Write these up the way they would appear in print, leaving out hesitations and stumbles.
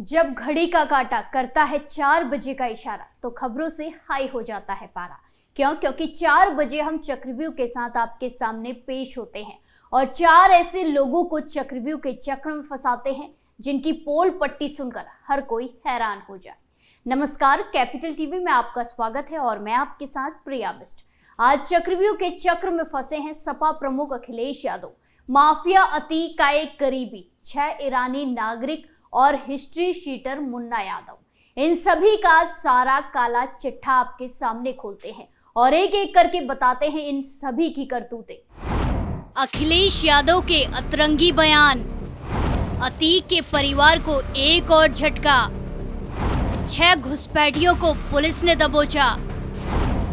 जब घड़ी का काटा करता है 4 बजे का इशारा तो खबरों से हाई हो जाता है पारा। क्योंकि 4 बजे हम चक्रव्यूह के साथ आपके सामने पेश होते हैं और 4 ऐसे लोगों को चक्रव्यूह के चक्र में फंसाते हैं जिनकी पोल पट्टी सुनकर हर कोई हैरान हो जाए। नमस्कार, कैपिटल टीवी में आपका स्वागत है और मैं आपके साथ प्रिया बिस्ट। आज चक्रव्यूह के चक्र में फंसे हैं सपा प्रमुख अखिलेश यादव, माफिया अतीक का एक करीबी, 6 ईरानी नागरिक और हिस्ट्री शीटर मुन्ना यादव। इन सभी का सारा काला चिट्ठा आपके सामने खोलते हैं और एक एक करके बताते हैं इन सभी की करतूतें। अखिलेश यादव के अतरंगी बयान, अतीक के परिवार को एक और झटका, 6 घुसपैठियों को पुलिस ने दबोचा,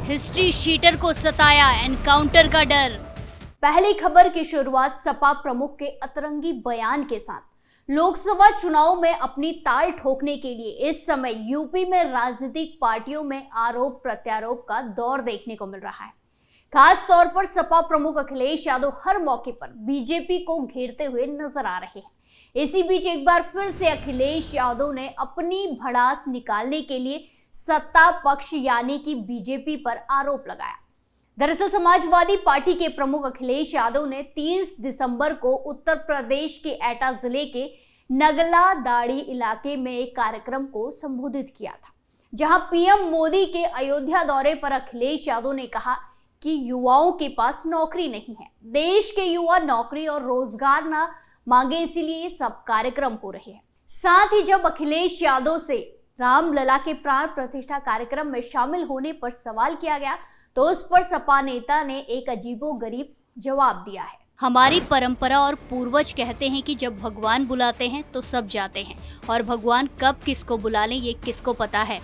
हिस्ट्री शीटर को सताया एनकाउंटर का डर। पहली खबर की शुरुआत सपा प्रमुख के अतरंगी बयान के साथ। लोकसभा चुनाव में अपनी ताल ठोकने के लिए इस समय यूपी में राजनीतिक पार्टियों में आरोप प्रत्यारोप का दौर देखने को मिल रहा है। खास तौर पर सपा प्रमुख अखिलेश यादव हर मौके पर बीजेपी को घेरते हुए नजर आ रहे हैं। इसी बीच एक बार फिर से अखिलेश यादव ने अपनी भड़ास निकालने के लिए सत्ता पक्ष यानी कि बीजेपी पर आरोप लगाया। दरअसल समाजवादी पार्टी के प्रमुख अखिलेश यादव ने 30 दिसंबर को उत्तर प्रदेश के एटा जिले के नगला दाड़ी इलाके में एक कार्यक्रम को संबोधित किया था, जहां पीएम मोदी के अयोध्या दौरे पर अखिलेश यादव ने कहा कि युवाओं के पास नौकरी नहीं है, देश के युवा नौकरी और रोजगार ना मांगे, इसीलिए ये सब कार्यक्रम हो रहे हैं। साथ ही जब अखिलेश यादव से रामलला के प्राण प्रतिष्ठा कार्यक्रम में शामिल होने पर सवाल किया गया तो उस पर सपा नेता ने एक अजीबोगरीब जवाब दिया है। हमारी परंपरा और पूर्वज कहते हैं कि जब भगवान बुलाते हैं तो सब जाते हैं और भगवान कब किसको बुला लें ये किसको पता है।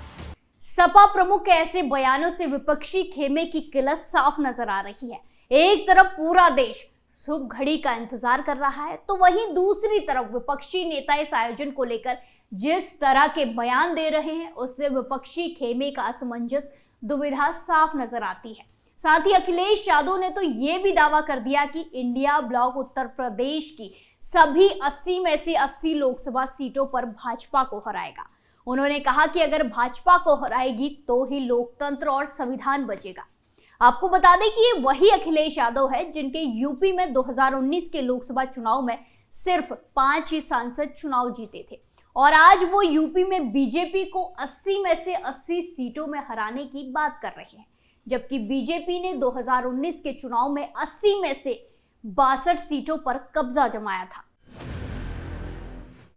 सपा प्रमुख के ऐसे बयानों से विपक्षी खेमे की किल्लत साफ नजर आ रही है। एक तरफ पूरा देश शुभ घड़ी का इंतजार कर रहा है तो वहीं दूसरी तरफ विपक्षी नेता इस आयोजन को लेकर जिस तरह के बयान दे रहे हैं उससे विपक्षी खेमे का असमंजस दुविधा साफ नजर आती है। साथ ही अखिलेश यादव ने तो ये भी दावा कर दिया कि इंडिया ब्लॉक उत्तर प्रदेश की सभी 80 में से 80 लोकसभा सीटों पर भाजपा को हराएगा। उन्होंने कहा कि अगर भाजपा को हराएगी तो ही लोकतंत्र और संविधान बचेगा। आपको बता दें कि ये वही अखिलेश यादव है जिनके यूपी में 2019 के लोकसभा चुनाव में सिर्फ 5 ही सांसद चुनाव जीते थे और आज वो यूपी में बीजेपी को 80 में से 80 सीटों में हराने की बात कर रहे हैं, जबकि बीजेपी ने 2019 के चुनाव में 80 में से 62 सीटों पर कब्जा जमाया था।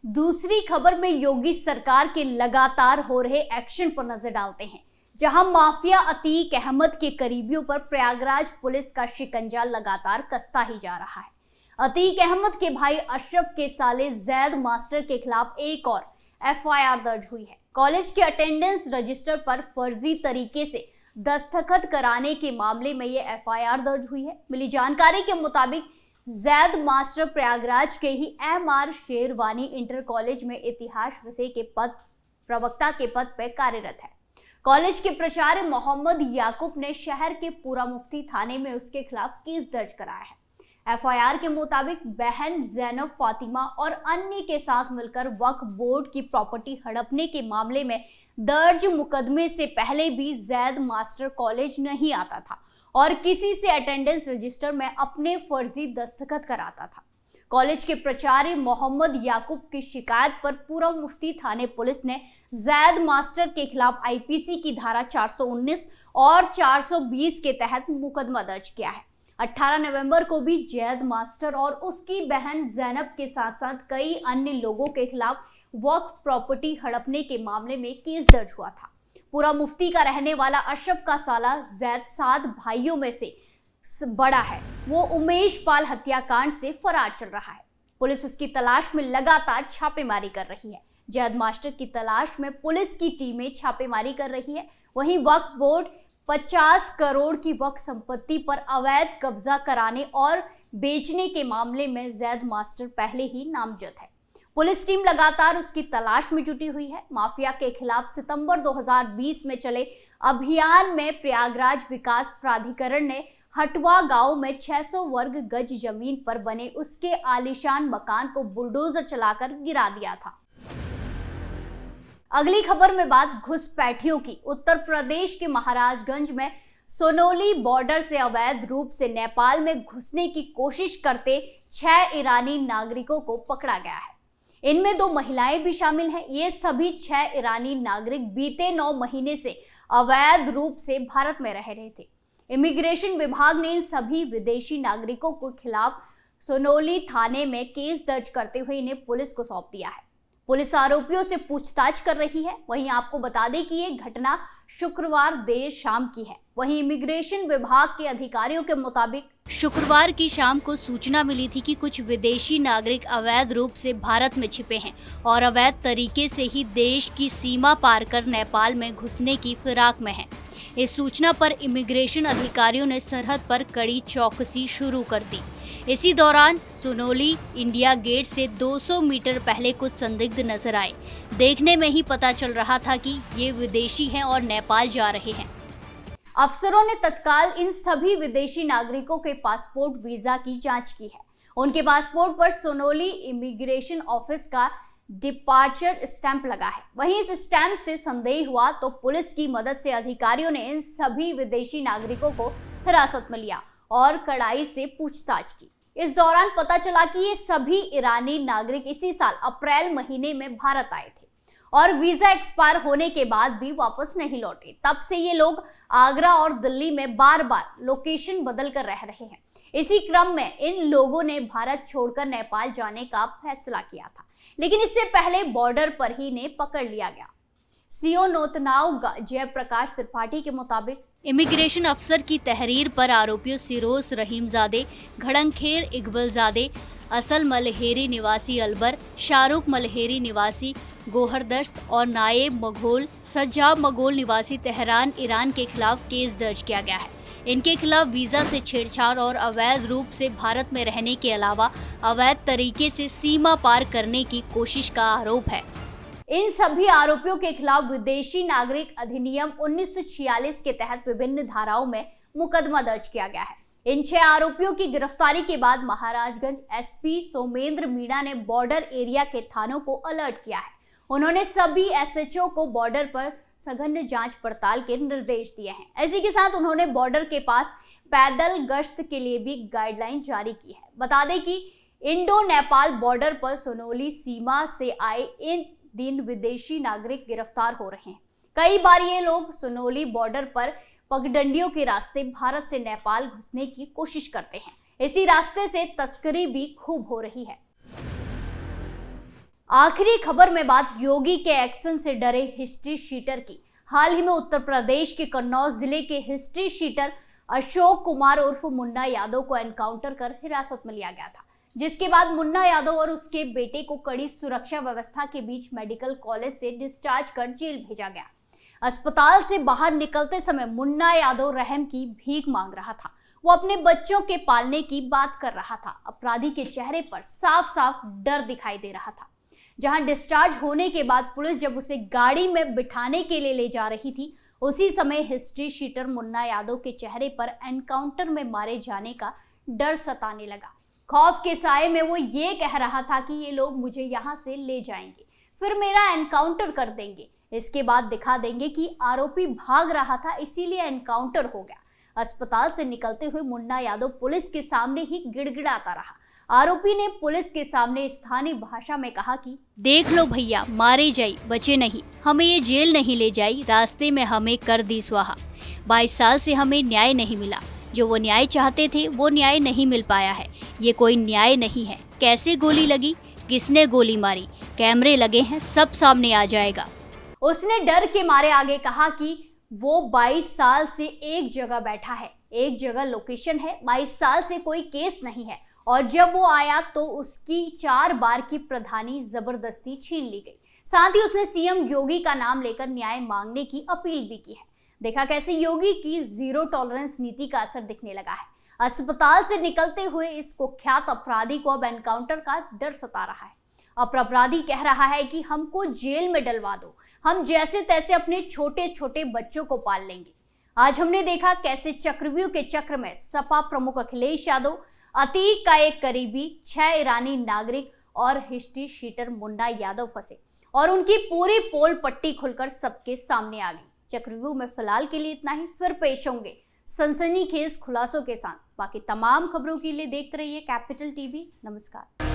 दूसरी खबर में योगी सरकार के लगातार हो रहे एक्शन पर नजर डालते हैं, जहां माफिया अतीक अहमद के करीबियों पर प्रयागराज पुलिस का शिकंजा लगातार कसता ही जा रहा है। अतीक अहमद के भाई अशरफ के साले जैद मास्टर के खिलाफ एक और एफआईआर दर्ज हुई है। कॉलेज के अटेंडेंस रजिस्टर पर फर्जी तरीके से दस्तखत कराने के मामले में ये एफआईआर दर्ज हुई है। मिली जानकारी के मुताबिक जैद मास्टर प्रयागराज के ही एमआर शेरवानी इंटर कॉलेज में इतिहास विषय के प्रवक्ता के पद पर कार्यरत है। कॉलेज के प्राचार्य मोहम्मद याकूब ने शहर के पूरा मुफ्ती थाने में उसके खिलाफ केस दर्ज कराया है। एफआईआर के मुताबिक बहन जैनब फातिमा और अन्य के साथ मिलकर वक्फ बोर्ड की प्रॉपर्टी हड़पने के मामले में दर्ज मुकदमे से पहले भी जैद मास्टर कॉलेज नहीं आता था और किसी से अटेंडेंस रजिस्टर में अपने फर्जी दस्तखत कराता था। कॉलेज के प्राचार्य मोहम्मद याकूब की शिकायत पर पूरा मुफ्ती थाने पुलिस ने जैद मास्टर के खिलाफ आईपीसी की धारा 419 और 420 के तहत मुकदमा दर्ज किया है। 18 नवंबर को भी जैद मास्टर और उसकी बहन जैनब के साथ साथ कई अन्य लोगों के खिलाफ वक्फ प्रॉपर्टी हड़पने के मामले में केस दर्ज हुआ था। पूरा मुफ्ती का रहने वाला अशरफ का साला जैद 7 भाइयों में से बड़ा है। वो उमेश पाल हत्याकांड से फरार चल रहा है। पुलिस उसकी तलाश में लगातार छापेमारी कर रही है। जैद मास्टर की तलाश में पुलिस की टीमें छापेमारी कर रही है। वहीं वक्फ बोर्ड 50 करोड़ की वक्फ संपत्ति पर अवैध कब्जा कराने और बेचने के मामले में जैद मास्टर पहले ही नामजद है। पुलिस टीम लगातार उसकी तलाश में जुटी हुई है। माफिया के खिलाफ सितंबर 2020 में चले अभियान में प्रयागराज विकास प्राधिकरण ने हटवा गांव में 600 वर्ग गज जमीन पर बने उसके आलीशान मकान को बुलडोजर चलाकर गिरा दिया था। अगली खबर में बात घुसपैठियों की। उत्तर प्रदेश के महाराजगंज में सोनोली बॉर्डर से अवैध रूप से नेपाल में घुसने की कोशिश करते 6 ईरानी नागरिकों को पकड़ा गया है। इनमें 2 महिलाएं भी शामिल हैं। ये सभी 6 ईरानी नागरिक बीते 9 महीने से अवैध रूप से भारत में रह रहे थे। इमिग्रेशन विभाग ने इन सभी विदेशी नागरिकों के खिलाफ सोनोली थाने में केस दर्ज करते हुए इन्हें पुलिस को सौंप दिया है। पुलिस आरोपियों से पूछताछ कर रही है। वहीं आपको बता दें कि ये घटना शुक्रवार देर शाम की है। वहीं इमिग्रेशन विभाग के अधिकारियों के मुताबिक शुक्रवार की शाम को सूचना मिली थी कि कुछ विदेशी नागरिक अवैध रूप से भारत में छिपे हैं और अवैध तरीके से ही देश की सीमा पार कर नेपाल में घुसने की फिराक में हैं। इस सूचना पर इमिग्रेशन अधिकारियों ने सरहद पर कड़ी चौकसी शुरू कर दी। इसी दौरान सोनोली इंडिया गेट से 200 मीटर पहले कुछ संदिग्ध नजर आए। देखने में ही पता चल रहा था कि ये विदेशी हैं और नेपाल जा रहे हैं। अफसरों ने तत्काल इन सभी विदेशी नागरिकों के पासपोर्ट वीजा की जांच की है। उनके पासपोर्ट पर सोनोली इमिग्रेशन ऑफिस का डिपार्चर स्टैंप लगा है। वहीं इस स्टैंप से संदेह हुआ तो पुलिस की मदद से अधिकारियों ने इन सभी विदेशी नागरिकों को हिरासत में लिया और कड़ाई से पूछताछ की। इस दौरान पता चला कि ये सभी ईरानी नागरिक इसी साल अप्रैल महीने में भारत आए थे और वीजा एक्सपायर होने के बाद भी वापस नहीं लौटे। तब से ये लोग आगरा और दिल्ली में बार बार लोकेशन बदल कर रह रहे हैं। इसी क्रम में इन लोगों ने भारत छोड़कर नेपाल जाने का फैसला किया था, लेकिन इससे पहले बॉर्डर पर ही इन्हें पकड़ लिया गया। सीओ नौतनाव जयप्रकाश त्रिपाठी के मुताबिक इमिग्रेशन अफसर की तहरीर पर आरोपियों सिरोज रहीमजादे, घड़ंगखेर इकबलजादे, असल मलहेरी निवासी अलबर, शाहरुख मलहेरी निवासी गोहरदश्त और नायब मघोल सज्जाब मघोल निवासी तेहरान ईरान के खिलाफ केस दर्ज किया गया है। इनके खिलाफ वीजा से छेड़छाड़ और अवैध रूप से भारत में रहने के अलावा अवैध तरीके से सीमा पार करने की कोशिश का आरोप है। इन सभी आरोपियों के खिलाफ विदेशी नागरिक अधिनियम 1946 के तहत विभिन्न धाराओं में मुकदमा दर्ज किया गया है। इन 6 आरोपियों की गिरफ्तारी के बाद महाराजगंज एसपी सोमेंद्र मीणा ने बॉर्डर एरिया के थानों को अलर्ट किया है। उन्होंने सभी एसएचओ को बॉर्डर पर सघन जांच पड़ताल के निर्देश दिए हैं। इसी के साथ उन्होंने बॉर्डर के पास पैदल गश्त के लिए भी गाइडलाइन जारी की है। बता दें कि इंडो नेपाल बॉर्डर पर सोनोली सीमा से आए इन दिन विदेशी नागरिक गिरफ्तार हो रहे हैं। कई बार ये लोग सोनोली बॉर्डर पर पगडंडियों के रास्ते भारत से नेपाल घुसने की कोशिश करते हैं। इसी रास्ते से तस्करी भी खूब हो रही है। आखिरी खबर में बात योगी के एक्शन से डरे हिस्ट्री शीटर की। हाल ही में उत्तर प्रदेश के कन्नौज जिले के हिस्ट्री शीटर अशोक कुमार उर्फ मुन्ना यादव को एनकाउंटर कर हिरासत में लिया गया था, जिसके बाद मुन्ना यादव और उसके बेटे को कड़ी सुरक्षा व्यवस्था के बीच मेडिकल कॉलेज से डिस्चार्ज कर जेल भेजा गया। अस्पताल से बाहर निकलते समय मुन्ना यादव रहम की भीख मांग रहा था। वो अपने बच्चों के पालने की बात कर रहा था। अपराधी के चेहरे पर साफ साफ डर दिखाई दे रहा था। जहां डिस्चार्ज होने के बाद पुलिस जब उसे गाड़ी में बिठाने के लिए ले जा रही थी, उसी समय हिस्ट्री शीटर मुन्ना यादव के चेहरे पर एनकाउंटर में मारे जाने का डर सताने लगा। खौफ के साए में वो ये कह रहा था कि ये लोग मुझे यहाँ से ले जाएंगे, फिर मेरा एनकाउंटर कर देंगे, इसके बाद दिखा देंगे कि आरोपी भाग रहा था इसीलिए एनकाउंटर हो गया। अस्पताल से निकलते हुए मुन्ना यादव पुलिस के सामने ही गिड़गिड़ाता रहा। आरोपी ने पुलिस के सामने स्थानीय भाषा में कहा कि देख लो भैया, मारे जाई बचे नहीं, हमें ये जेल नहीं ले जाई, रास्ते में हमें कर दी स्वाहा। 22 साल से हमें न्याय नहीं मिला, जो वो न्याय चाहते थे वो न्याय नहीं मिल पाया है। ये कोई न्याय नहीं है। कैसे गोली लगी, किसने गोली मारी, कैमरे लगे हैं, सब सामने आ जाएगा। उसने डर के मारे आगे कहा कि वो 22 साल से एक जगह बैठा है, एक जगह लोकेशन है, 22 साल से कोई केस नहीं है, और जब वो आया तो उसकी 4 बार की प्रधानी जबरदस्ती छीन ली गई। साथ ही उसने सीएम योगी का नाम लेकर न्याय मांगने की अपील भी की है। देखा कैसे योगी की जीरो टॉलरेंस नीति का असर दिखने लगा है। अस्पताल से निकलते हुए इस कुख्यात अपराधी को अब एनकाउंटर का डर सता रहा है। अब अपराधी कह रहा है कि हमको जेल में डलवा दो, हम जैसे तैसे अपने छोटे छोटे बच्चों को पाल लेंगे। आज हमने देखा कैसे चक्रव्यूह के चक्र में सपा प्रमुख अखिलेश यादव, अतीक का एक करीबी, 6 ईरानी नागरिक और हिस्ट्री शीटर मुंडा यादव फंसे और उनकी पूरी पोल पट्टी खुलकर सबके सामने आ गई। चक्रव्यूह में फिलहाल के लिए इतना ही, फिर पेश होंगे सनसनीखेज खुलासों के साथ। बाकी तमाम खबरों के लिए देखते रहिए कैपिटल टीवी। नमस्कार।